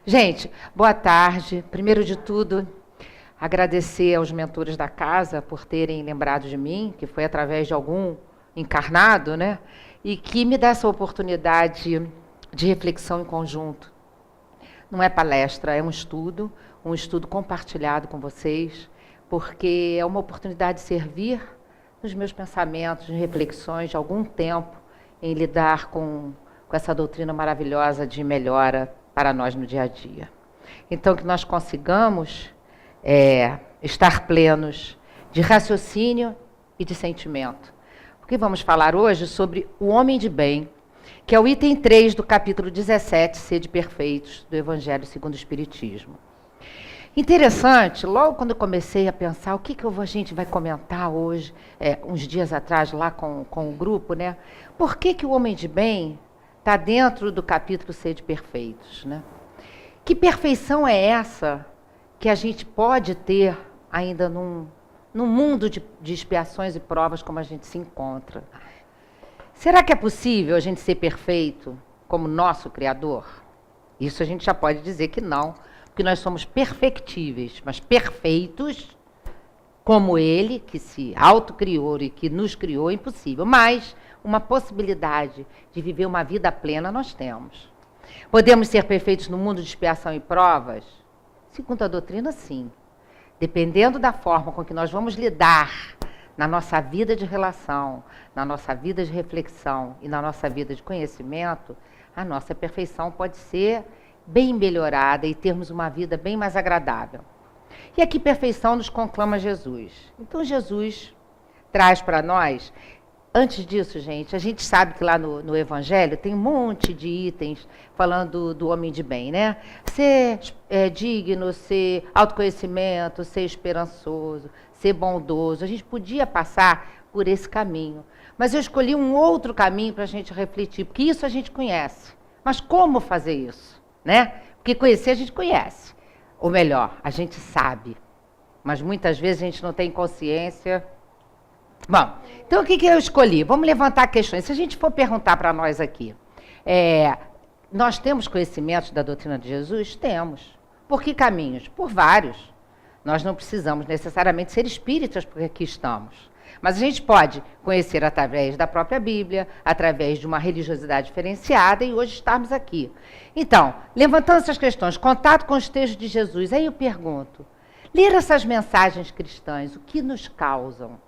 Gente, boa tarde. Primeiro de tudo, agradecer aos mentores da casa por terem lembrado de mim, que foi através de algum encarnado, né? E que me dá essa oportunidade de reflexão em conjunto. Não é palestra, é um estudo compartilhado com vocês, porque é uma oportunidade de servir nos meus pensamentos, de reflexões de algum tempo, em lidar com essa doutrina maravilhosa de melhora para nós no dia a dia. Então, que nós consigamos estar plenos de raciocínio e de sentimento. Porque vamos falar hoje sobre o homem de bem, que é o item 3 do capítulo 17, Sede Perfeitos, do Evangelho segundo o Espiritismo. Interessante, logo quando eu comecei a pensar o que a gente vai comentar hoje, uns dias atrás lá com o grupo, né? Por que o homem de bem está dentro do capítulo Sede Perfeitos, né? Que perfeição é essa que a gente pode ter ainda num mundo de expiações e provas como a gente se encontra? Será que é possível a gente ser perfeito como nosso Criador? Isso a gente já pode dizer que não, porque nós somos perfectíveis, mas perfeitos como Ele, que se autocriou e que nos criou, é impossível. Mas uma possibilidade de viver uma vida plena nós temos. Podemos ser perfeitos no mundo de expiação e provas? Segundo a doutrina, sim. Dependendo da forma com que nós vamos lidar na nossa vida de relação, na nossa vida de reflexão e na nossa vida de conhecimento, a nossa perfeição pode ser bem melhorada e termos uma vida bem mais agradável. E aqui perfeição nos conclama Jesus. Então Jesus traz para nós. Antes disso, gente, a gente sabe que lá no Evangelho tem um monte de itens falando do homem de bem, né? Ser digno, ser autoconhecimento, ser esperançoso, ser bondoso. A gente podia passar por esse caminho. Mas eu escolhi um outro caminho para a gente refletir, porque isso a gente conhece. Mas como fazer isso, né? Porque conhecer a gente conhece. Ou melhor, a gente sabe. Mas muitas vezes a gente não tem consciência. Bom, então o que eu escolhi? Vamos levantar questões. Se a gente for perguntar para nós aqui, nós temos conhecimentos da doutrina de Jesus? Temos. Por que caminhos? Por vários. Nós não precisamos necessariamente ser espíritas porque aqui estamos. Mas a gente pode conhecer através da própria Bíblia, através de uma religiosidade diferenciada e hoje estarmos aqui. Então, levantando essas questões, contato com os textos de Jesus, aí eu pergunto, ler essas mensagens cristãs, o que nos causam?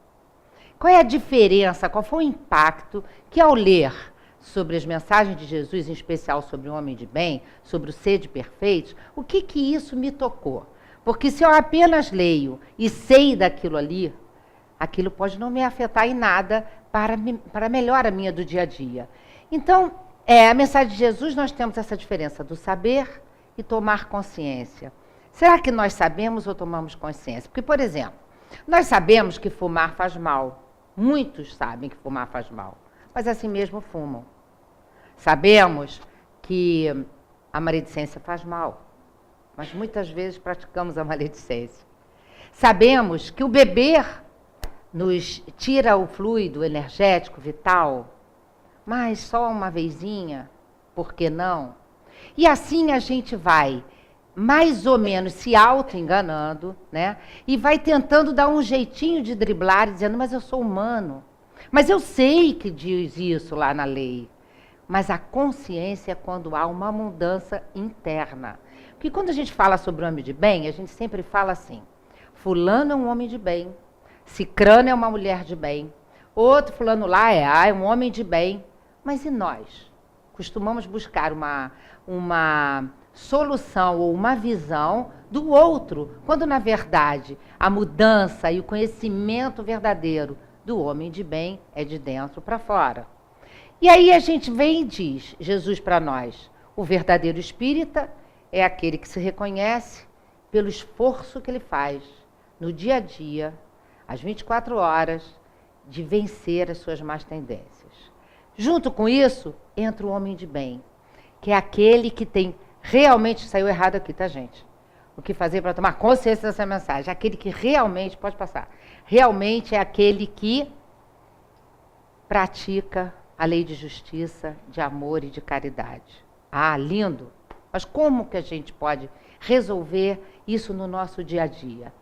Qual é a diferença, qual foi o impacto que ao ler sobre as mensagens de Jesus, em especial sobre o homem de bem, sobre o ser de perfeitos, o que isso me tocou? Porque se eu apenas leio e sei daquilo ali, aquilo pode não me afetar em nada para melhor a minha do dia a dia. Então, a mensagem de Jesus, nós temos essa diferença do saber e tomar consciência. Será que nós sabemos ou tomamos consciência? Porque, por exemplo, nós sabemos que fumar faz mal. Muitos sabem que fumar faz mal, mas assim mesmo fumam. Sabemos que a maledicência faz mal, mas muitas vezes praticamos a maledicência. Sabemos que o beber nos tira o fluido energético vital, mas só uma vezinha, por que não? E assim a gente vai mais ou menos se auto-enganando, né? E vai tentando dar um jeitinho de driblar, dizendo, mas eu sou humano. Mas eu sei que diz isso lá na lei. Mas a consciência é quando há uma mudança interna. Porque quando a gente fala sobre o homem de bem, a gente sempre fala assim, fulano é um homem de bem, cicrano é uma mulher de bem, outro fulano lá é um homem de bem. Mas e nós? Costumamos buscar uma solução ou uma visão do outro, quando na verdade a mudança e o conhecimento verdadeiro do homem de bem é de dentro para fora. E aí a gente vem e diz, Jesus para nós, o verdadeiro espírita é aquele que se reconhece pelo esforço que ele faz no dia a dia, às 24 horas, de vencer as suas más tendências. Junto com isso, entra o homem de bem, que é aquele que tem realmente, saiu errado aqui, tá, gente? O que fazer para tomar consciência dessa mensagem? Aquele que realmente, pode passar, realmente é aquele que pratica a lei de justiça, de amor e de caridade. Ah, lindo! Mas como que a gente pode resolver isso no nosso dia a dia?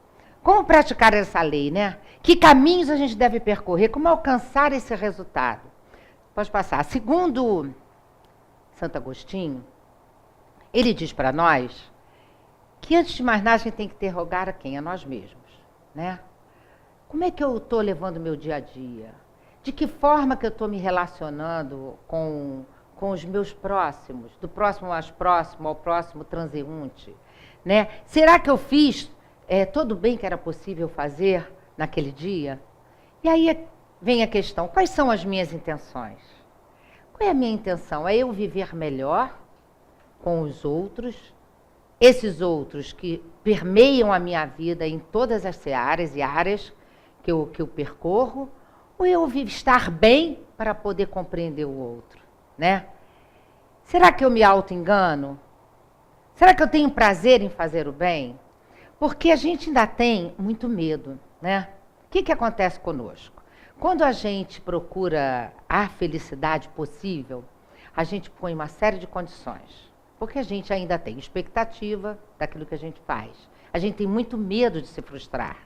Como praticar essa lei, né? Que caminhos a gente deve percorrer? Como alcançar esse resultado? Pode passar. Segundo Santo Agostinho, ele diz para nós que antes de mais nada a gente tem que interrogar a quem? A nós mesmos, né? Como é que eu estou levando o meu dia a dia? De que forma que eu estou me relacionando com os meus próximos, do próximo mais próximo ao próximo transeunte, né? Será que eu fiz todo o bem que era possível fazer naquele dia? E aí vem a questão, quais são as minhas intenções? Qual é a minha intenção? É eu viver melhor com os outros, esses outros que permeiam a minha vida em todas as searas e áreas que eu percorro, ou eu estar bem para poder compreender o outro, né? Será que eu me auto-engano? Será que eu tenho prazer em fazer o bem? Porque a gente ainda tem muito medo, né? O que acontece conosco? Quando a gente procura a felicidade possível, a gente põe uma série de condições. Porque a gente ainda tem expectativa daquilo que a gente faz. A gente tem muito medo de se frustrar.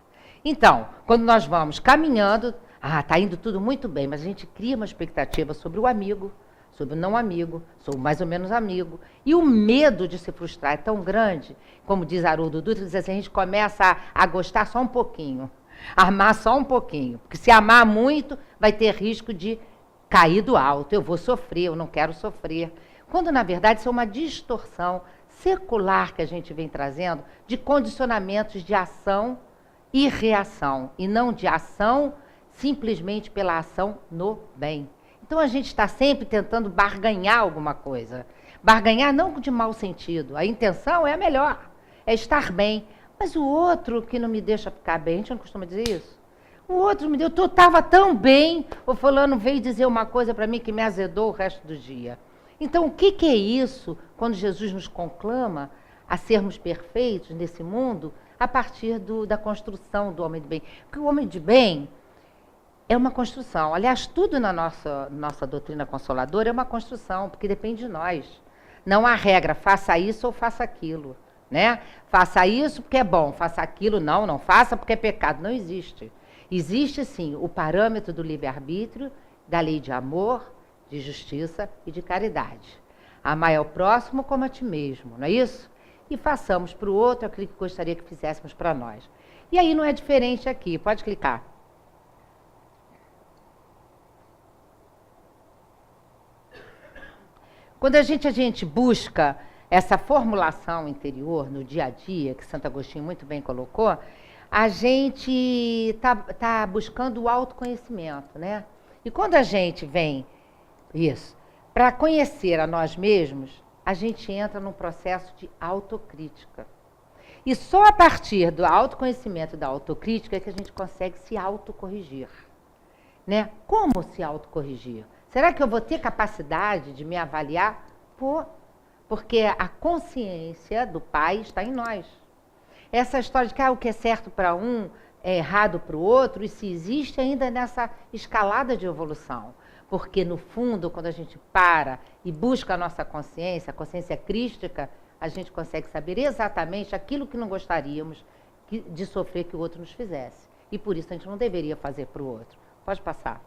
Então, quando nós vamos caminhando, está indo tudo muito bem, mas a gente cria uma expectativa sobre o amigo, sobre o não amigo, sobre o mais ou menos amigo. E o medo de se frustrar é tão grande, como diz Haroldo Dutra, diz assim, a gente começa a gostar só um pouquinho, a amar só um pouquinho. Porque se amar muito, vai ter risco de cair do alto. Eu vou sofrer, eu não quero sofrer. Quando, na verdade, isso é uma distorção secular que a gente vem trazendo de condicionamentos de ação e reação, e não de ação simplesmente pela ação no bem. Então, a gente está sempre tentando barganhar alguma coisa. Barganhar não de mau sentido. A intenção é a melhor, é estar bem. Mas o outro que não me deixa ficar bem, a gente não costuma dizer isso? O outro me deu, eu estava tão bem, o fulano veio dizer uma coisa para mim que me azedou o resto do dia. Então, o que é isso quando Jesus nos conclama a sermos perfeitos nesse mundo a partir da construção do homem de bem? Porque o homem de bem é uma construção. Aliás, tudo na nossa doutrina consoladora é uma construção, porque depende de nós. Não há regra, faça isso ou faça aquilo, né? Faça isso porque é bom, faça aquilo, não faça porque é pecado. Não existe. Existe, sim, o parâmetro do livre-arbítrio, da lei de amor, de justiça e de caridade. Amar ao próximo como a ti mesmo, não é isso? E façamos para o outro aquilo que gostaria que fizéssemos para nós. E aí não é diferente aqui, pode clicar. Quando a gente busca essa formulação interior no dia a dia, que Santo Agostinho muito bem colocou, a gente está buscando o autoconhecimento, né? E quando a gente vem para conhecer a nós mesmos, a gente entra num processo de autocrítica. E só a partir do autoconhecimento e da autocrítica é que a gente consegue se autocorrigir, né? Como se autocorrigir? Será que eu vou ter capacidade de me avaliar? Porque a consciência do Pai está em nós. Essa história de que o que é certo para um é errado para o outro, isso existe ainda nessa escalada de evolução. Porque, no fundo, quando a gente para e busca a nossa consciência, a consciência crística, a gente consegue saber exatamente aquilo que não gostaríamos de sofrer que o outro nos fizesse. E por isso a gente não deveria fazer para o outro. Pode passar.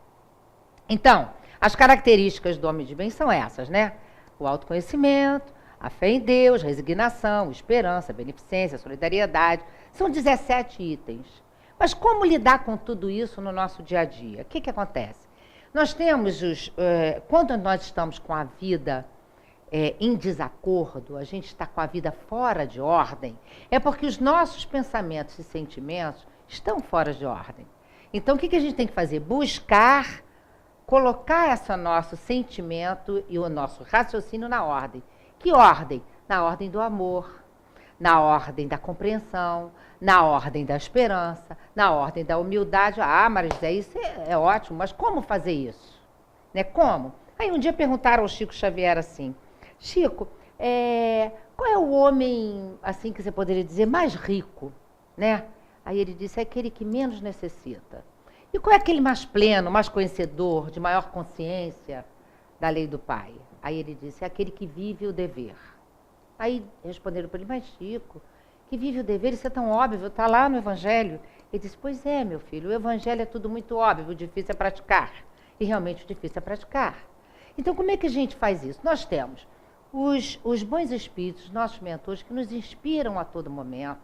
Então, as características do homem de bem são essas, né? O autoconhecimento, a fé em Deus, resignação, esperança, beneficência, solidariedade. São 17 itens. Mas como lidar com tudo isso no nosso dia a dia? O que acontece? Nós temos, quando nós estamos com a vida em desacordo, a gente está com a vida fora de ordem, é porque os nossos pensamentos e sentimentos estão fora de ordem. Então, o que a gente tem que fazer? Buscar colocar esse nosso sentimento e o nosso raciocínio na ordem. Que ordem? Na ordem do amor, na ordem da compreensão, na ordem da esperança, na ordem da humildade. Maria José, isso é ótimo, mas como fazer isso? Né? Como? Aí um dia perguntaram ao Chico Xavier assim, Chico, qual é o homem, assim que você poderia dizer, mais rico? Né? Aí ele disse, é aquele que menos necessita. E qual é aquele mais pleno, mais conhecedor, de maior consciência da lei do Pai? Aí ele disse, é aquele que vive o dever. Aí responderam para ele, mas Chico, que vive o dever, isso é tão óbvio, está lá no Evangelho. Ele disse, pois é, meu filho, o Evangelho é tudo muito óbvio, o difícil é praticar. E realmente o difícil é praticar. Então, como é que a gente faz isso? Nós temos os bons espíritos, nossos mentores, que nos inspiram a todo momento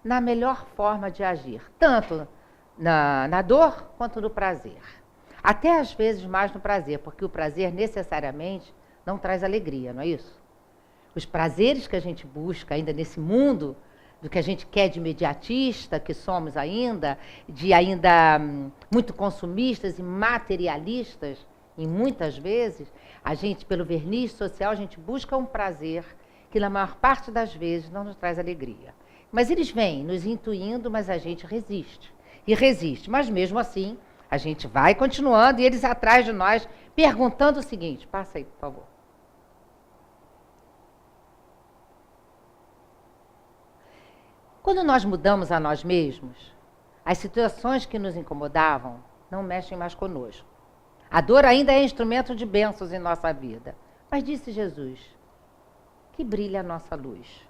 na melhor forma de agir, tanto na dor quanto no prazer. Até às vezes mais no prazer, porque o prazer necessariamente não traz alegria, não é isso? Os prazeres que a gente busca ainda nesse mundo, do que a gente quer de imediatista, que somos ainda, de ainda muito consumistas e materialistas, e muitas vezes, a gente, pelo verniz social, a gente busca um prazer que na maior parte das vezes não nos traz alegria. Mas eles vêm nos intuindo, mas a gente resiste. E resiste, mas mesmo assim, a gente vai continuando e eles atrás de nós, perguntando o seguinte, passa aí, por favor. Quando nós mudamos a nós mesmos, as situações que nos incomodavam não mexem mais conosco. A dor ainda é instrumento de bênçãos em nossa vida. Mas disse Jesus, que brilhe a nossa luz.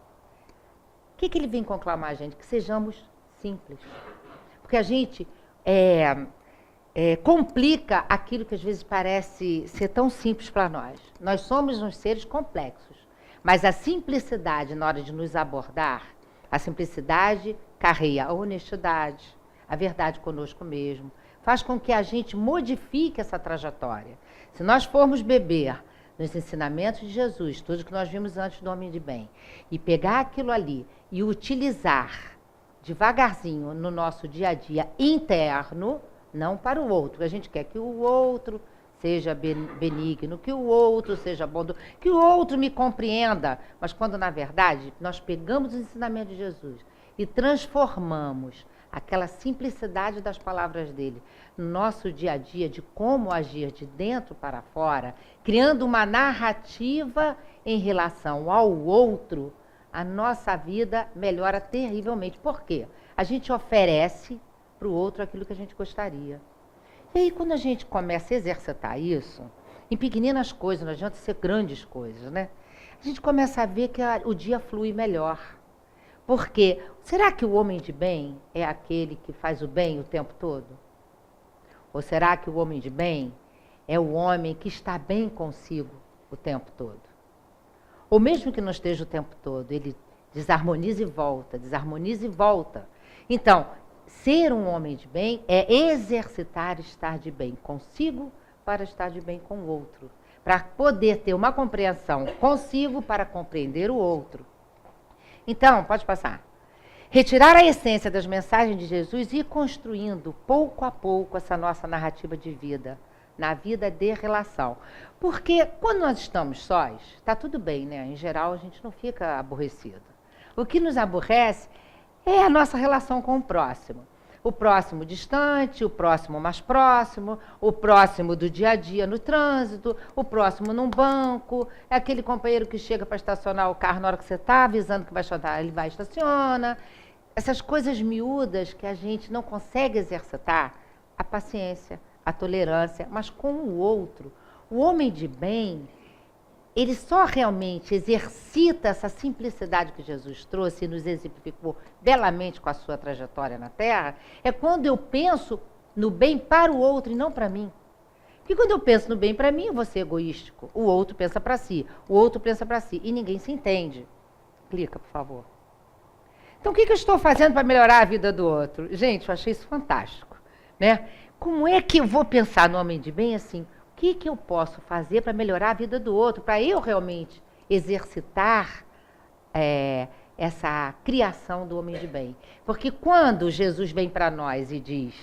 O que ele vem conclamar a gente? Que sejamos simples. Porque a gente complica aquilo que às vezes parece ser tão simples para nós. Nós somos uns seres complexos. Mas a simplicidade na hora de nos abordar, a simplicidade carrega a honestidade, a verdade conosco mesmo, faz com que a gente modifique essa trajetória. Se nós formos beber nos ensinamentos de Jesus, tudo que nós vimos antes do homem de bem, e pegar aquilo ali e utilizar devagarzinho no nosso dia a dia interno, não para o outro, a gente quer que o outro seja benigno, que o outro seja bondoso, que o outro me compreenda, mas quando na verdade nós pegamos os ensinamentos de Jesus e transformamos aquela simplicidade das palavras dele no nosso dia a dia, de como agir de dentro para fora, criando uma narrativa em relação ao outro, a nossa vida melhora terrivelmente. Por quê? A gente oferece para o outro aquilo que a gente gostaria. E aí, quando a gente começa a exercitar isso, em pequeninas coisas, não adianta ser grandes coisas, né? A gente começa a ver que o dia flui melhor. Porque, será que o homem de bem é aquele que faz o bem o tempo todo? Ou será que o homem de bem é o homem que está bem consigo o tempo todo? Ou mesmo que não esteja o tempo todo, ele desarmoniza e volta, desarmoniza e volta. Então, ser um homem de bem é exercitar estar de bem consigo para estar de bem com o outro. Para poder ter uma compreensão consigo para compreender o outro. Então, pode passar. Retirar a essência das mensagens de Jesus e ir construindo, pouco a pouco, essa nossa narrativa de vida, na vida de relação. Porque quando nós estamos sós, está tudo bem, né? Em geral, a gente não fica aborrecido. O que nos aborrece é a nossa relação com o próximo. O próximo distante, o próximo mais próximo, o próximo do dia a dia no trânsito, o próximo num banco, é aquele companheiro que chega para estacionar o carro na hora que você está, avisando que vai estacionar, ele vai e estaciona. Essas coisas miúdas que a gente não consegue exercitar, a paciência, a tolerância, mas com o outro. O homem de bem, ele só realmente exercita essa simplicidade que Jesus trouxe e nos exemplificou belamente com a sua trajetória na Terra, é quando eu penso no bem para o outro e não para mim. Porque quando eu penso no bem para mim, eu vou ser egoístico. O outro pensa para si, o outro pensa para si, e ninguém se entende. Clica, por favor. Então, o que eu estou fazendo para melhorar a vida do outro? Gente, eu achei isso fantástico, né? Como é que eu vou pensar no homem de bem assim? O que eu posso fazer para melhorar a vida do outro? Para eu realmente exercitar essa criação do homem de bem. Porque quando Jesus vem para nós e diz,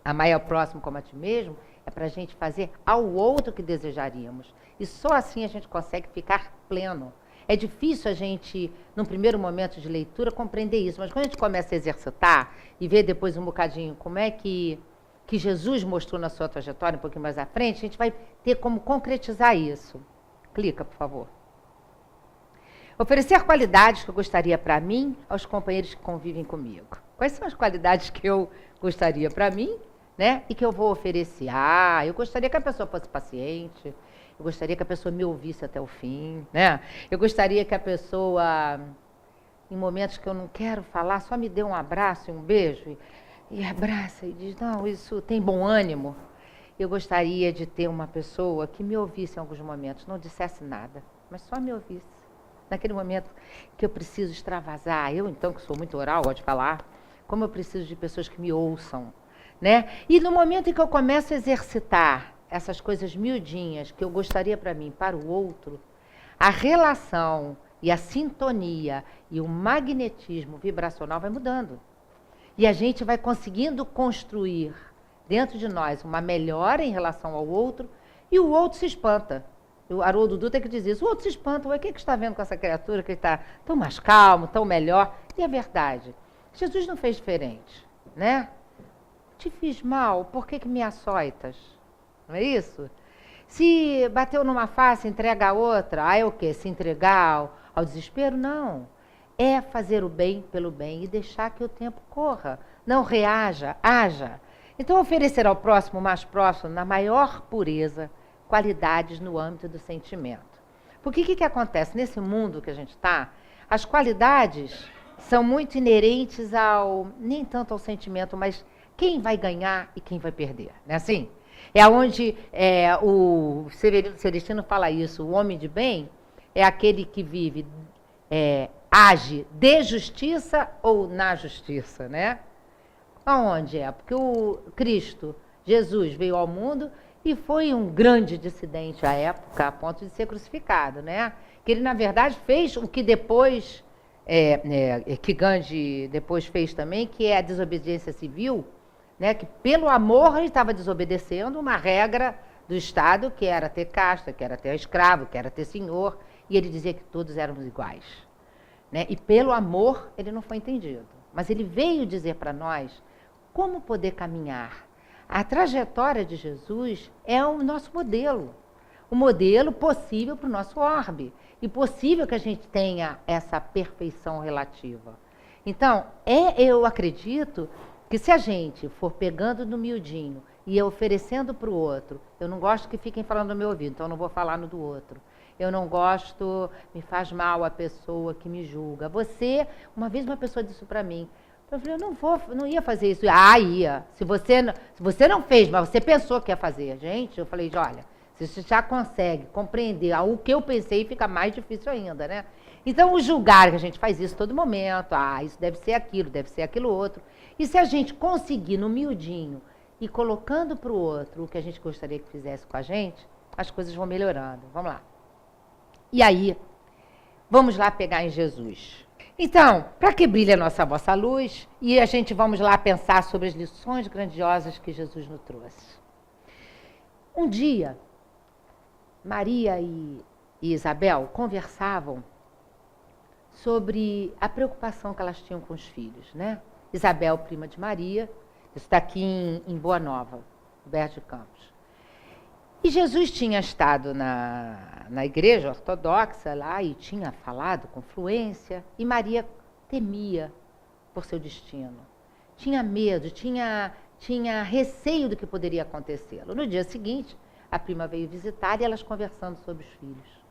amai ao próximo como a ti mesmo, é para a gente fazer ao outro que desejaríamos. E só assim a gente consegue ficar pleno. É difícil a gente, num primeiro momento de leitura, compreender isso. Mas quando a gente começa a exercitar e ver depois um bocadinho como é que Jesus mostrou na sua trajetória, um pouquinho mais à frente, a gente vai ter como concretizar isso. Clica, por favor. Oferecer qualidades que eu gostaria para mim aos companheiros que convivem comigo. Quais são as qualidades que eu gostaria para mim, né? E que eu vou oferecer? Eu gostaria que a pessoa fosse paciente, Eu gostaria que a pessoa me ouvisse até o fim, né? Eu gostaria que a pessoa, em momentos que eu não quero falar, só me dê um abraço e um beijo e abraça e diz, não, isso tem bom ânimo. Eu gostaria de ter uma pessoa que me ouvisse em alguns momentos, não dissesse nada, mas só me ouvisse. Naquele momento que eu preciso extravasar, eu então que sou muito oral, gosto de falar, como eu preciso de pessoas que me ouçam, né? E no momento em que eu começo a exercitar essas coisas miudinhas que eu gostaria para mim, para o outro, a relação e a sintonia e o magnetismo vibracional vai mudando. E a gente vai conseguindo construir dentro de nós uma melhora em relação ao outro e o outro se espanta. O Haroldo Dutra que diz isso, o outro se espanta, o que está vendo com essa criatura que está tão mais calmo, tão melhor? E é verdade. Jesus não fez diferente, né? Te fiz mal, por que me açoitas? Não é isso? Se bateu numa face, entrega a outra, é o quê? Se entregar ao desespero? Não. É fazer o bem pelo bem e deixar que o tempo corra. Não reaja, haja. Então, oferecer ao próximo, mais próximo, na maior pureza, qualidades no âmbito do sentimento. Porque o que acontece? Nesse mundo que a gente está, as qualidades são muito inerentes nem tanto ao sentimento, mas quem vai ganhar e quem vai perder. Não é assim? É onde o Severino Celestino fala isso, o homem de bem é aquele que vive, age de justiça ou na justiça, né? Aonde é? Porque o Cristo, Jesus, veio ao mundo e foi um grande dissidente à época, a ponto de ser crucificado, né? Que ele, na verdade, fez o que depois, que Gandhi depois fez também, que é a desobediência civil, né? Que pelo amor ele estava desobedecendo uma regra do Estado, que era ter casta, que era ter escravo, que era ter senhor, e ele dizia que todos éramos iguais, né? E pelo amor ele não foi entendido. Mas ele veio dizer para nós como poder caminhar. A trajetória de Jesus é o nosso modelo, o modelo possível para o nosso orbe, e possível que a gente tenha essa perfeição relativa. Então, eu acredito que se a gente for pegando no miudinho e oferecendo para o outro, eu não gosto que fiquem falando no meu ouvido, então eu não vou falar no do outro. Eu não gosto, me faz mal a pessoa que me julga. Uma vez uma pessoa disse para mim, eu falei, eu não ia fazer isso. Ah, ia. Se você não fez, mas você pensou que ia fazer. Gente, eu falei, olha, se você já consegue compreender o que eu pensei, fica mais difícil ainda, né? Então, o julgar, que a gente faz isso todo momento, isso deve ser aquilo outro. E se a gente conseguir, no miudinho, ir colocando para o outro o que a gente gostaria que fizesse com a gente, as coisas vão melhorando. Vamos lá. E aí, vamos lá pegar em Jesus. Então, para que brilhe a nossa vossa luz, e a gente vamos lá pensar sobre as lições grandiosas que Jesus nos trouxe. Um dia, Maria e Isabel conversavam sobre a preocupação que elas tinham com os filhos, né? Isabel, prima de Maria, isso está aqui em Boa Nova, Roberto de Campos. E Jesus tinha estado na igreja ortodoxa lá e tinha falado com fluência, e Maria temia por seu destino. Tinha medo, tinha receio do que poderia acontecê-lo. No dia seguinte, a prima veio visitar e elas conversando sobre os filhos.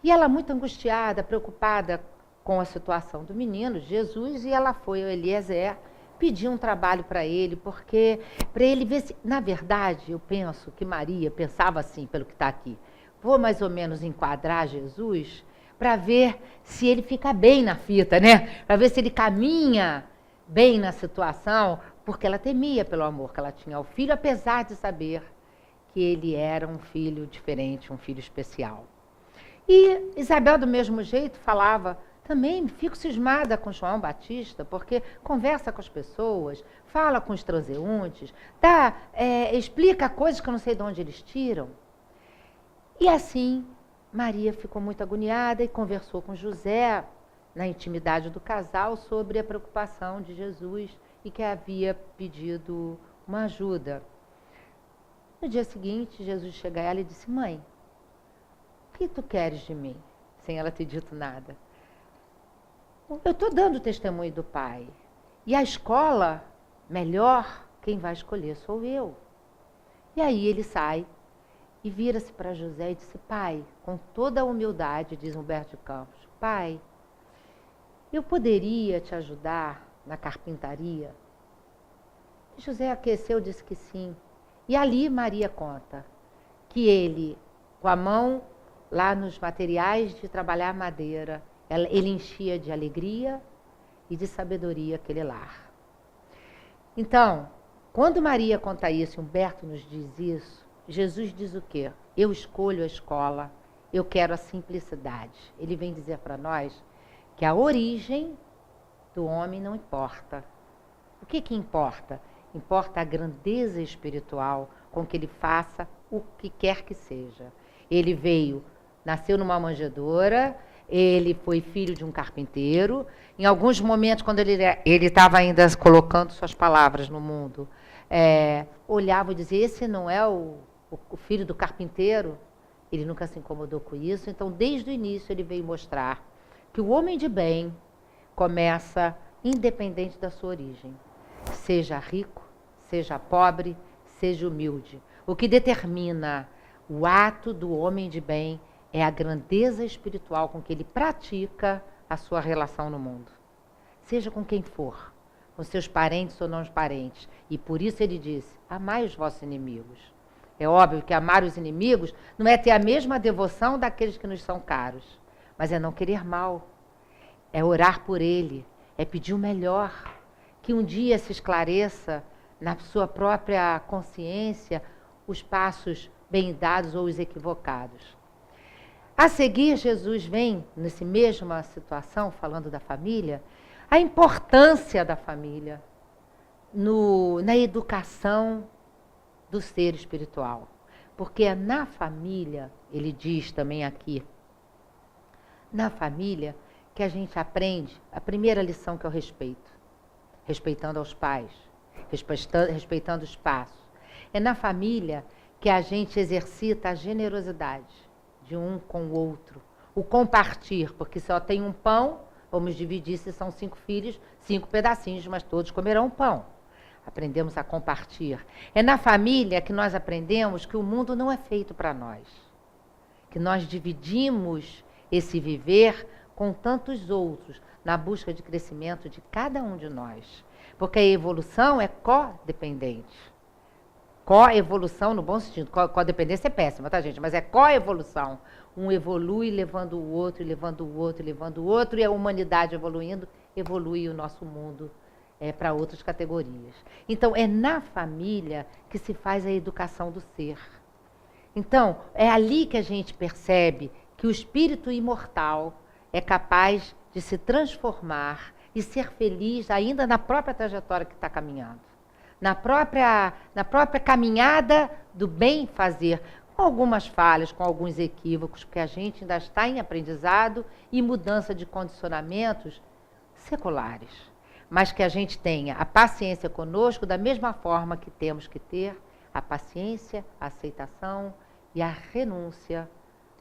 E ela muito angustiada, preocupada com a situação do menino, Jesus, e ela foi ao Eliezer pedir um trabalho para ele, porque para ele ver se... Na verdade, eu penso que Maria pensava assim, pelo que está aqui, vou mais ou menos enquadrar Jesus para ver se ele fica bem na fita, né? Para ver se ele caminha bem na situação, porque ela temia pelo amor que ela tinha ao filho, apesar de saber que ele era um filho diferente, um filho especial. E Isabel, do mesmo jeito, falava... Também fico cismada com João Batista, porque conversa com as pessoas, fala com os transeuntes, explica coisas que eu não sei de onde eles tiram. E assim, Maria ficou muito agoniada e conversou com José, na intimidade do casal, sobre a preocupação de Jesus e que havia pedido uma ajuda. No dia seguinte, Jesus chega a ela e disse, mãe, o que tu queres de mim? Sem ela ter dito nada. Eu estou dando testemunho do Pai. E a escola, melhor, quem vai escolher sou eu. E aí ele sai e vira-se para José e disse: pai, com toda a humildade, diz Humberto de Campos, pai, eu poderia te ajudar na carpintaria? E José aqueceu, disse que sim. E ali Maria conta que ele, com a mão lá nos materiais de trabalhar madeira, ele enchia de alegria e de sabedoria aquele lar. Então, quando Maria conta isso, Humberto nos diz isso, Jesus diz o quê? Eu escolho a escola, eu quero a simplicidade. Ele vem dizer para nós que a origem do homem não importa. O que importa? Importa a grandeza espiritual com que ele faça o que quer que seja. Ele nasceu numa manjedoura, ele foi filho de um carpinteiro. Em alguns momentos, quando ele estava ainda colocando suas palavras no mundo, olhava e dizia: esse não é o filho do carpinteiro? Ele nunca se incomodou com isso. Então, desde o início, ele veio mostrar que o homem de bem começa independente da sua origem. Seja rico, seja pobre, seja humilde. O que determina o ato do homem de bem é a grandeza espiritual com que ele pratica a sua relação no mundo. Seja com quem for, com seus parentes ou não parentes. E por isso ele disse: amai os vossos inimigos. É óbvio que amar os inimigos não é ter a mesma devoção daqueles que nos são caros, mas é não querer mal, é orar por ele, é pedir o melhor, que um dia se esclareça na sua própria consciência os passos bem dados ou os equivocados. A seguir, Jesus vem, nessa mesma situação, falando da família, a importância da família na educação do ser espiritual. Porque é na família, ele diz também aqui, na família que a gente aprende a primeira lição, que é o respeito. Respeitando aos pais, respeitando o espaço. É na família que a gente exercita a generosidade de um com o outro. O compartir, porque só tem um pão, vamos dividir, se são 5 filhos, 5 pedacinhos, mas todos comerão pão. Aprendemos a compartilhar. É na família que nós aprendemos que o mundo não é feito para nós. Que nós dividimos esse viver com tantos outros, na busca de crescimento de cada um de nós. Porque a evolução é codependente. Co-evolução no bom sentido. Codependência é péssima, tá, gente? Mas é co-evolução. Um evolui levando o outro, levando o outro, levando o outro, e a humanidade evoluindo, evolui o nosso mundo para outras categorias. Então, é na família que se faz a educação do ser. Então, é ali que a gente percebe que o espírito imortal é capaz de se transformar e ser feliz ainda na própria trajetória que está caminhando. Na própria caminhada do bem fazer, com algumas falhas, com alguns equívocos, porque a gente ainda está em aprendizado e mudança de condicionamentos seculares. Mas que a gente tenha a paciência conosco da mesma forma que temos que ter a paciência, a aceitação e a renúncia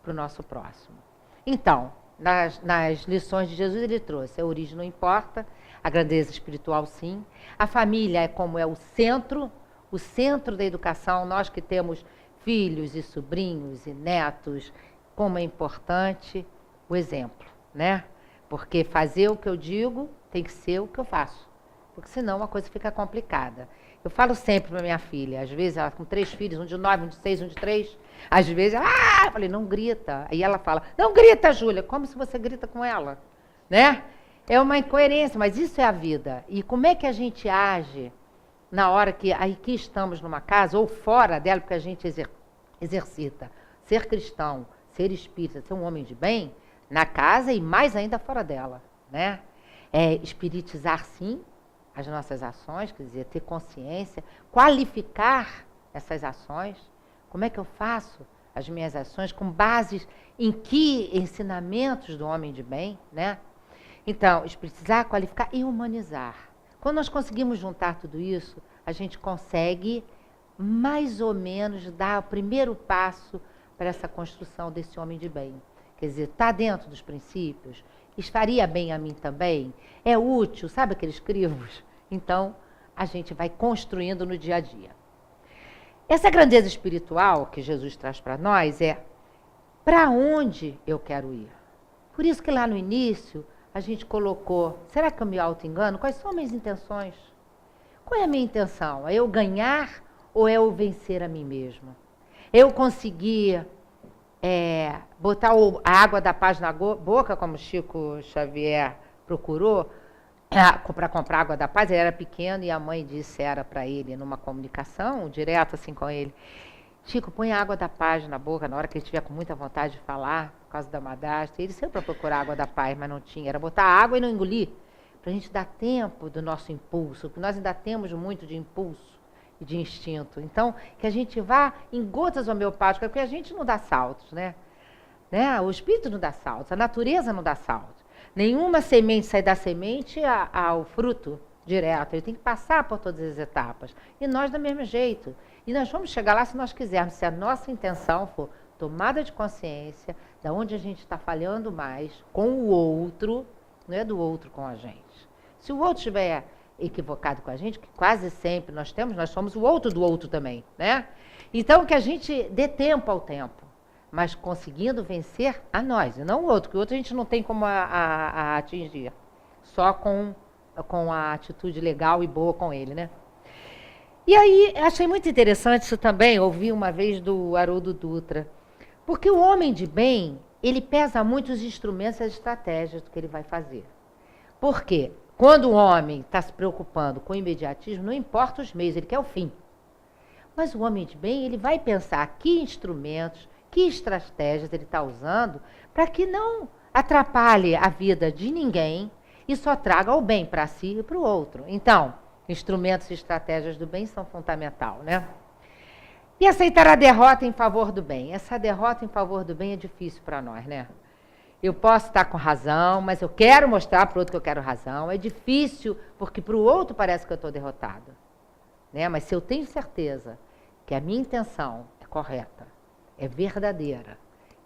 para o nosso próximo. Então, nas lições de Jesus, ele trouxe: a origem não importa, a grandeza espiritual sim, a família é como é o centro da educação. Nós que temos filhos e sobrinhos e netos, como é importante o exemplo, né? Porque fazer o que eu digo tem que ser o que eu faço, porque senão a coisa fica complicada. Eu falo sempre para minha filha, às vezes ela com 3 filhos, um de 9, um de 6, um de 3, às vezes eu falei: não grita. Aí ela fala: não grita, Júlia, como se você grita com ela, né? É uma incoerência, mas isso é a vida. E como é que a gente age na hora que aqui estamos numa casa ou fora dela, porque a gente exercita ser cristão, ser espírita, ser um homem de bem, na casa e mais ainda fora dela, né? É espiritizar, sim, as nossas ações, quer dizer, ter consciência, qualificar essas ações. Como é que eu faço as minhas ações? Com base em que ensinamentos do homem de bem, né? Então, espiritizar, qualificar e humanizar. Quando nós conseguimos juntar tudo isso, a gente consegue mais ou menos dar o primeiro passo para essa construção desse homem de bem. Quer dizer, está dentro dos princípios, faria bem a mim também, é útil, sabe aqueles crivos? Então, a gente vai construindo no dia a dia. Essa grandeza espiritual que Jesus traz para nós é para onde eu quero ir. Por isso que lá no início a gente colocou, será que eu me auto-engano? Quais são minhas intenções? Qual é a minha intenção? É eu ganhar ou é eu vencer a mim mesmo? Eu conseguir botar a água da paz na boca, como Chico Xavier procurou, para comprar água da paz. Ele era pequeno e a mãe dissera para ele, numa comunicação direta assim com ele, Chico, põe a água da paz na boca na hora que ele estiver com muita vontade de falar, por causa da madástia. Ele saiu para procurar água da paz, mas não tinha. Era botar água e não engolir, para a gente dar tempo do nosso impulso, porque nós ainda temos muito de impulso e de instinto. Então, que a gente vá em gotas homeopáticas, porque a gente não dá saltos, né? O espírito não dá saltos, a natureza não dá saltos. Nenhuma semente sai da semente ao fruto direto. Ele tem que passar por todas as etapas. E nós do mesmo jeito. E nós vamos chegar lá se nós quisermos, se a nossa intenção for tomada de consciência de onde a gente está falhando mais com o outro, não é do outro com a gente. Se o outro estiver equivocado com a gente, que quase sempre nós somos o outro do outro também, né? Então, que a gente dê tempo ao tempo, mas conseguindo vencer a nós, e não o outro, que o outro a gente não tem como atingir, só com a atitude legal e boa com ele, né? E aí, achei muito interessante isso também, ouvi uma vez do Haroldo Dutra, porque o homem de bem, ele pesa muito os instrumentos e as estratégias do que ele vai fazer. Por quê? Quando o homem está se preocupando com o imediatismo, não importa os meios, ele quer o fim. Mas o homem de bem, ele vai pensar que instrumentos, que estratégias ele está usando para que não atrapalhe a vida de ninguém e só traga o bem para si e para o outro. Então, instrumentos e estratégias do bem são fundamentais, né? E aceitar a derrota em favor do bem. Essa derrota em favor do bem é difícil para nós, né? Eu posso estar com razão, mas eu quero mostrar para o outro que eu quero razão. É difícil, porque para o outro parece que eu estou derrotada, né? Mas se eu tenho certeza que a minha intenção é correta, é verdadeira,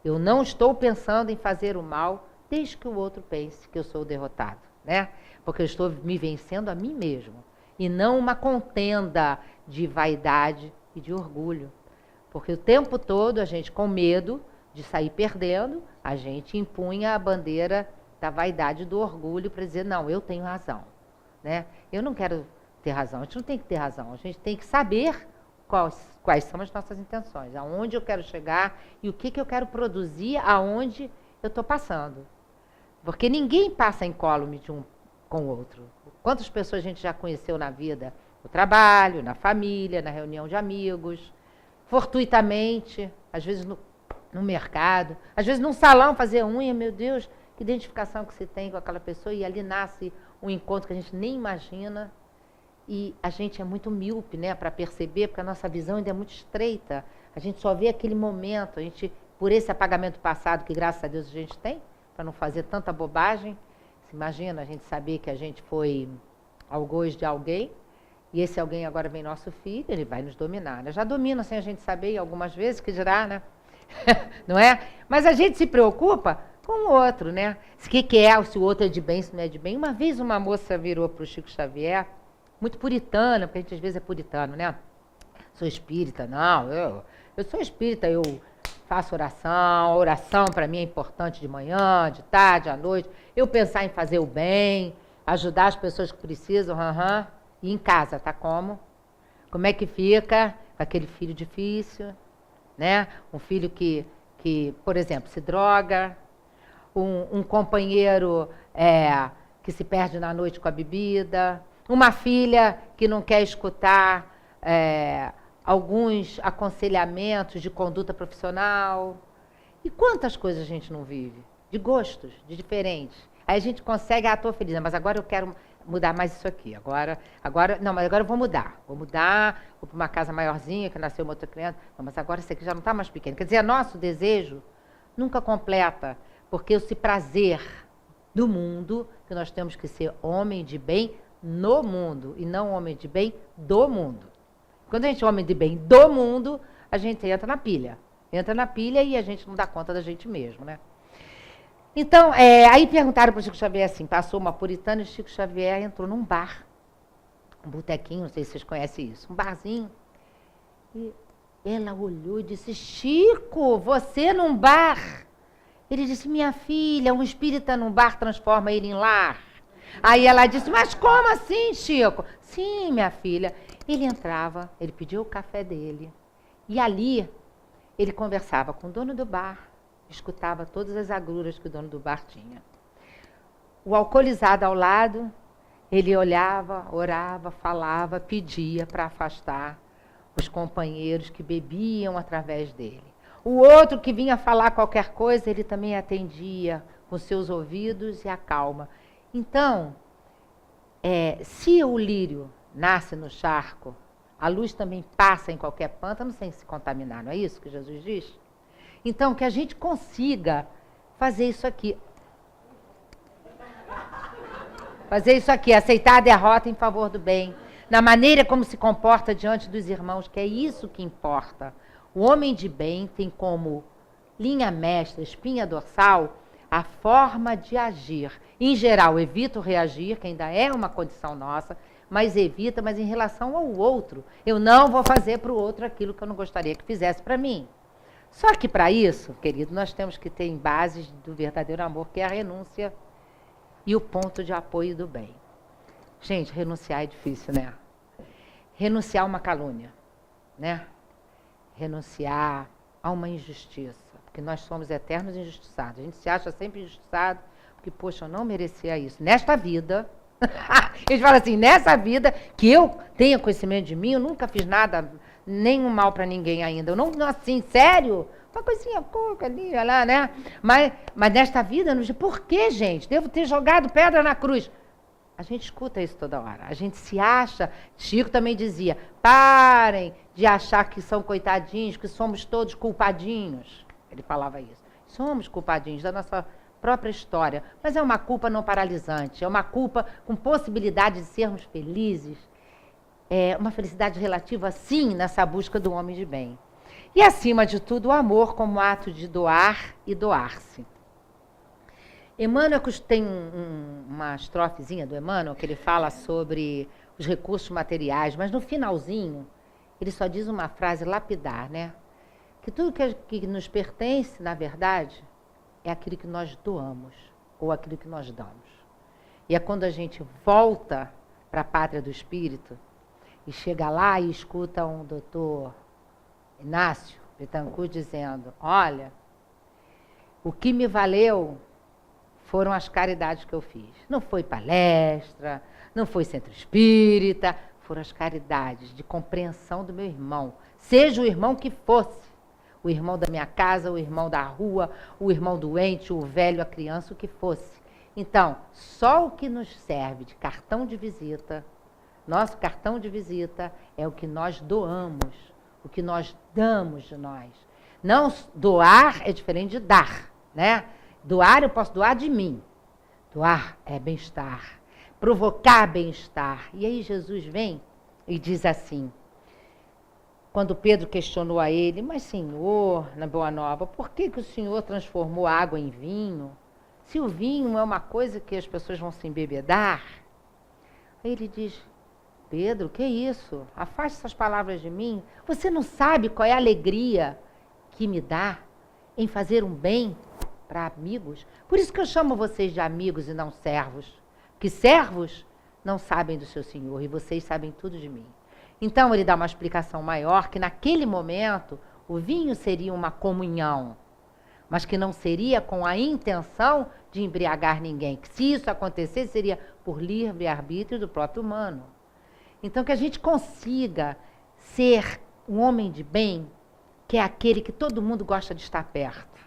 eu não estou pensando em fazer o mal, desde que o outro pense que eu sou o derrotado, né? Porque eu estou me vencendo a mim mesmo, e não uma contenda de vaidade e de orgulho. Porque o tempo todo a gente, com medo de sair perdendo, a gente impunha a bandeira da vaidade e do orgulho para dizer, não, eu tenho razão, né? Eu não quero ter razão, a gente não tem que ter razão, a gente tem que saber quais são as nossas intenções, aonde eu quero chegar e o que eu quero produzir aonde eu estou passando. Porque ninguém passa incólume de um com o outro. Quantas pessoas a gente já conheceu na vida? No trabalho, na família, na reunião de amigos, fortuitamente, às vezes no mercado, às vezes num salão fazer unha, meu Deus, que identificação que se tem com aquela pessoa, e ali nasce um encontro que a gente nem imagina. E a gente é muito míope, né, para perceber, porque a nossa visão ainda é muito estreita. A gente só vê aquele momento, a gente, por esse apagamento passado que graças a Deus a gente tem, para não fazer tanta bobagem. Você imagina a gente saber que a gente foi algoz de alguém, e esse alguém agora vem nosso filho, ele vai nos dominar, né? Já domina sem a gente saber algumas vezes, que dirá, né? Não é? Mas a gente se preocupa com o outro, né? O que é, se o outro é de bem, se não é de bem. Uma vez uma moça virou para o Chico Xavier, muito puritana, porque a gente às vezes é puritano, né? Sou espírita, não, eu sou espírita, eu faço oração, oração para mim é importante de manhã, de tarde, à noite, eu pensar em fazer o bem, ajudar as pessoas que precisam, e em casa, tá como? Como é que fica com aquele filho difícil, né? Um filho que por exemplo, se droga, um companheiro que se perde na noite com a bebida, uma filha que não quer escutar alguns aconselhamentos de conduta profissional. E quantas coisas a gente não vive? De gostos, de diferentes. Aí a gente consegue, estou feliz, mas agora eu quero mudar mais isso aqui. Não, mas agora eu vou mudar. Vou para uma casa maiorzinha, que nasceu uma outra criança. Não, mas agora isso aqui já não está mais pequeno. Quer dizer, nosso desejo nunca completa, porque esse prazer do mundo, que nós temos que ser homem de bem no mundo, e não homem de bem do mundo. Quando a gente é homem de bem do mundo, a gente entra na pilha. Entra na pilha e a gente não dá conta da gente mesmo, né? Então, aí perguntaram para o Chico Xavier assim, passou uma puritana e o Chico Xavier entrou num bar, um botequinho, não sei se vocês conhecem isso, um barzinho. E Ela olhou e disse, Chico, você num bar? Ele disse, minha filha, um espírita num bar transforma ele em lar. Aí ela disse, mas como assim, Chico? Sim, minha filha. Ele entrava, ele pediu o café dele. E ali, ele conversava com o dono do bar, escutava todas as agruras que o dono do bar tinha. O alcoolizado ao lado, ele olhava, orava, falava, pedia para afastar os companheiros que bebiam através dele. O outro que vinha falar qualquer coisa, ele também atendia com seus ouvidos e a calma. Então, se o lírio nasce no charco, a luz também passa em qualquer pântano sem se contaminar, não é isso que Jesus diz? Então, que a gente consiga fazer isso aqui. Fazer isso aqui, aceitar a derrota em favor do bem, na maneira como se comporta diante dos irmãos, que é isso que importa. O homem de bem tem como linha mestra, espinha dorsal, a forma de agir. Em geral, evita o reagir, que ainda é uma condição nossa, mas evita, mas em relação ao outro. Eu não vou fazer para o outro aquilo que eu não gostaria que fizesse para mim. Só que para isso, querido, nós temos que ter em bases do verdadeiro amor, que é a renúncia e o ponto de apoio do bem. Gente, renunciar é difícil, né? Renunciar a uma calúnia, né? Renunciar a uma injustiça, porque nós somos eternos injustiçados. A gente se acha sempre injustiçado, porque, poxa, eu não merecia isso. Nesta vida, a gente fala assim, nessa vida, que eu tenha conhecimento de mim, eu nunca fiz nada, nenhum mal para ninguém ainda. Eu não, assim, sério, uma coisinha pouca ali, lá, né? Mas nesta vida, por que, gente? Devo ter jogado pedra na cruz. A gente escuta isso toda hora. A gente se acha... Chico também dizia, parem de achar que são coitadinhos, que somos todos culpadinhos. Ele falava isso. Somos culpadinhos da nossa própria história. Mas é uma culpa não paralisante. É uma culpa com possibilidade de sermos felizes. É uma felicidade relativa, sim, nessa busca do homem de bem. E, acima de tudo, o amor como ato de doar e doar-se. Emmanuel tem uma estrofezinha do Emmanuel que ele fala sobre os recursos materiais, mas no finalzinho ele só diz uma frase lapidar, né? Que tudo que nos pertence, na verdade, é aquilo que nós doamos ou aquilo que nós damos. E é quando a gente volta para a pátria do espírito e chega lá e escuta um doutor Inácio Bittencourt dizendo, olha, o que me valeu foram as caridades que eu fiz. Não foi palestra, não foi centro espírita, foram as caridades de compreensão do meu irmão. Seja o irmão que fosse. O irmão da minha casa, o irmão da rua, o irmão doente, o velho, a criança, o que fosse. Então, só o que nos serve de cartão de visita, nosso cartão de visita é o que nós doamos, o que nós damos de nós. Não, doar é diferente de dar, né? Doar, eu posso doar de mim. Doar é bem-estar. Provocar bem-estar. E aí Jesus vem e diz assim, quando Pedro questionou a ele, mas Senhor, na Boa Nova, por que o Senhor transformou a água em vinho? Se o vinho é uma coisa que as pessoas vão se embebedar. Aí ele diz, Pedro, que isso? Afaste essas palavras de mim. Você não sabe qual é a alegria que me dá em fazer um bem para amigos. Por isso que eu chamo vocês de amigos e não servos. Porque servos não sabem do seu Senhor e vocês sabem tudo de mim. Então ele dá uma explicação maior, que naquele momento o vinho seria uma comunhão, mas que não seria com a intenção de embriagar ninguém. Que se isso acontecesse, seria por livre-arbítrio do próprio humano. Então que a gente consiga ser um homem de bem, que é aquele que todo mundo gosta de estar perto.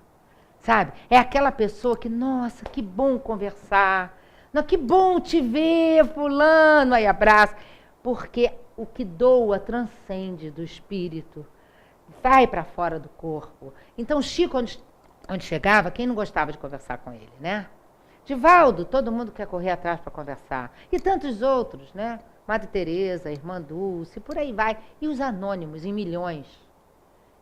Sabe? É aquela pessoa que, nossa, que bom conversar. Não, que bom te ver, fulano, aí abraça. Porque o que doa transcende do espírito, vai para fora do corpo. Então, Chico, onde chegava, quem não gostava de conversar com ele, né? Divaldo, todo mundo quer correr atrás para conversar. E tantos outros, né? Madre Teresa, Irmã Dulce, por aí vai. E os anônimos, em milhões,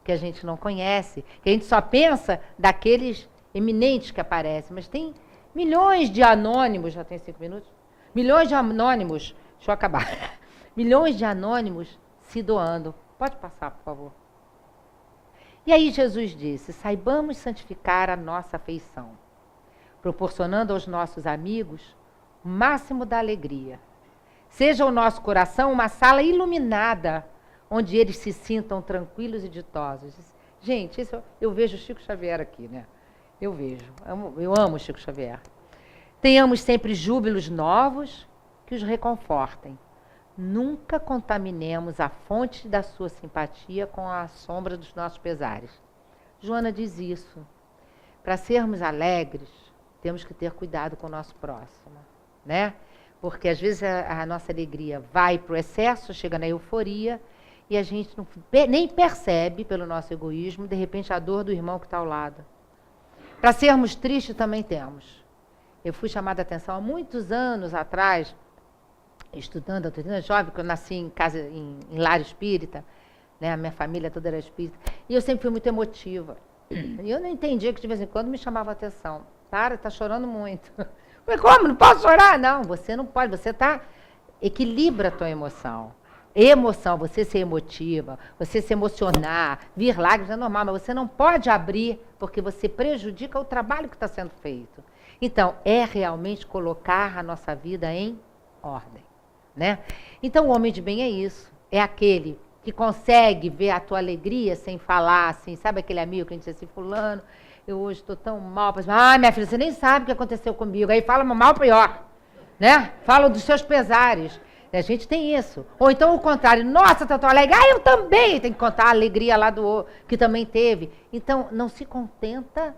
que a gente não conhece, que a gente só pensa daqueles eminentes que aparecem, mas tem milhões de anônimos, já tem 5 minutos? Milhões de anônimos, deixa eu acabar, milhões de anônimos se doando. Pode passar, por favor. E aí Jesus disse, saibamos santificar a nossa afeição, proporcionando aos nossos amigos o máximo da alegria. Seja o nosso coração uma sala iluminada, onde eles se sintam tranquilos e ditosos. Gente, eu vejo o Chico Xavier aqui, né? Eu amo o Chico Xavier. Tenhamos sempre júbilos novos que os reconfortem. Nunca contaminemos a fonte da sua simpatia com a sombra dos nossos pesares. Joana diz isso. Para sermos alegres, temos que ter cuidado com o nosso próximo, né? Porque às vezes a nossa alegria vai para o excesso, chega na euforia, e a gente nem percebe, pelo nosso egoísmo, de repente a dor do irmão que está ao lado. Para sermos tristes também temos. Eu fui chamada a atenção há muitos anos atrás, estudando, jovem, quando eu nasci em casa, em lar espírita, né? A minha família toda era espírita, e eu sempre fui muito emotiva. E eu não entendia que de vez em quando me chamava a atenção. Para, está chorando muito. Mas como? Não posso chorar? Não, você não pode, equilibra a tua emoção. Emoção, você ser emotiva, você se emocionar, vir lágrimas é normal, mas você não pode abrir, porque você prejudica o trabalho que está sendo feito. Então, é realmente colocar a nossa vida em ordem, né? Então, o homem de bem é isso, é aquele que consegue ver a tua alegria sem falar, assim, sabe aquele amigo que a gente diz assim, fulano, eu hoje estou tão mal, minha filha, você nem sabe o que aconteceu comigo, aí fala mal pior, né? Fala dos seus pesares. A gente tem isso. Ou então o contrário, nossa, tá tão alegre, eu também, tem que contar a alegria lá do outro, que também teve. Então, não se contenta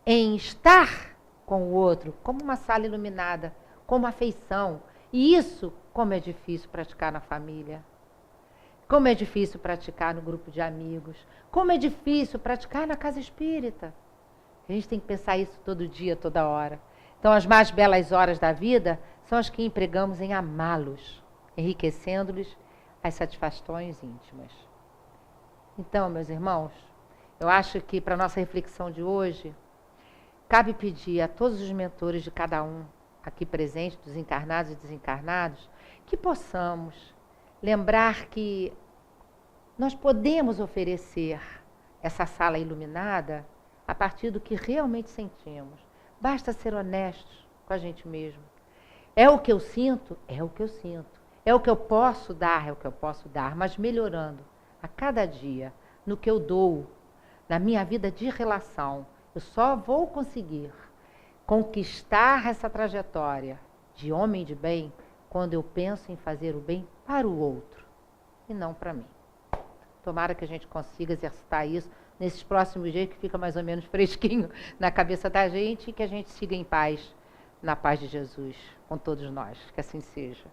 em estar com o outro como uma sala iluminada, como afeição. E isso, como é difícil praticar na família. Como é difícil praticar no grupo de amigos. Como é difícil praticar na casa espírita. A gente tem que pensar isso todo dia, toda hora. Então, as mais belas horas da vida são as que empregamos em amá-los, enriquecendo-lhes as satisfações íntimas. Então, meus irmãos, eu acho que para a nossa reflexão de hoje, cabe pedir a todos os mentores de cada um aqui presentes, dos encarnados e desencarnados, que possamos lembrar que nós podemos oferecer essa sala iluminada a partir do que realmente sentimos. Basta ser honestos com a gente mesmo. É o que eu sinto? É o que eu sinto. É o que eu posso dar? É o que eu posso dar, mas melhorando a cada dia no que eu dou, na minha vida de relação. Eu só vou conseguir conquistar essa trajetória de homem de bem quando eu penso em fazer o bem para o outro e não para mim. Tomara que a gente consiga exercitar isso nesses próximos dias, que fica mais ou menos fresquinho na cabeça da gente, e que a gente siga em paz, na paz de Jesus, com todos nós. Que assim seja.